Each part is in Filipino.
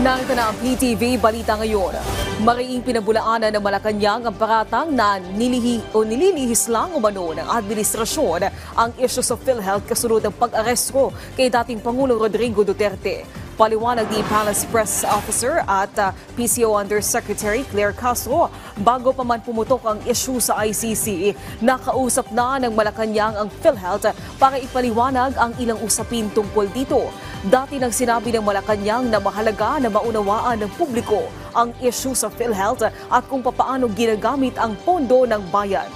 Narito na ang PTV Balita ngayon. Mariing pinabulaanan ng Malacanang ang paratang na nililihis lang umano ng administrasyon ang isyu sa PhilHealth kasunod ng pag-aresto kay dating Pangulong Rodrigo Duterte. Paliwanag ni Palace Press Officer at PCO Undersecretary Claire Castro, bago pa man pumutok ang isyu sa ICC, nakausap na ng Malacanang ang PhilHealth para ipaliwanag ang ilang usapin tungkol dito. Dati nang sinabi ng Malacanang na mahalaga na maunawaan ng publiko ang isyu sa PhilHealth at kung papaano ginagamit ang pondo ng bayan.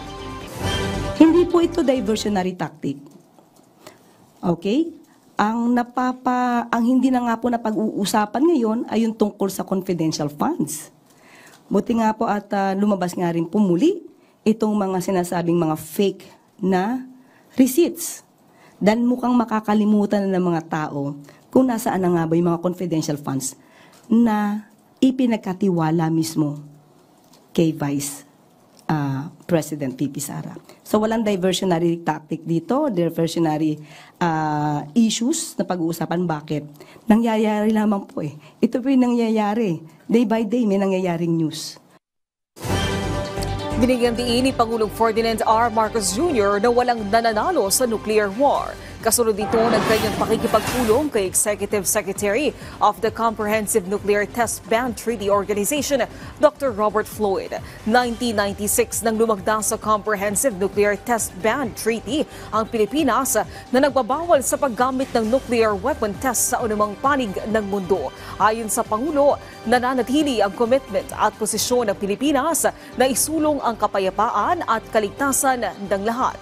Hindi po ito diversionary tactic. Okay? Ang hindi na nga po na pag-uusapan ngayon ay yung tungkol sa confidential funds. Buti nga po at lumabas nga rin po muli itong mga sinasabing mga fake na receipts. Dahil mukhang makakalimutan na ng mga tao kung nasaan na nga ba yung mga confidential funds na ipinagkatiwala mismo kay Vice President P.P. Sara. So walang diversionary tactic dito, diversionary issues na pag-uusapan. Bakit? Nangyayari lamang po eh. Ito po yung nangyayari. Day by day may nangyayaring news. Binigyang diin ni Pangulong Ferdinand R. Marcos Jr. na walang nananalo sa nuclear war. Kasunod dito ng kanyang pakikipagpulong kay Executive Secretary of the Comprehensive Nuclear Test Ban Treaty Organization, Dr. Robert Floyd. 1996 nang lumagda sa Comprehensive Nuclear Test Ban Treaty ang Pilipinas na nagbabawal sa paggamit ng nuclear weapon test sa anumang panig ng mundo. Ayon sa Pangulo, nananatili ang commitment at posisyon ng Pilipinas na isulong ang kapayapaan at kaligtasan ng lahat.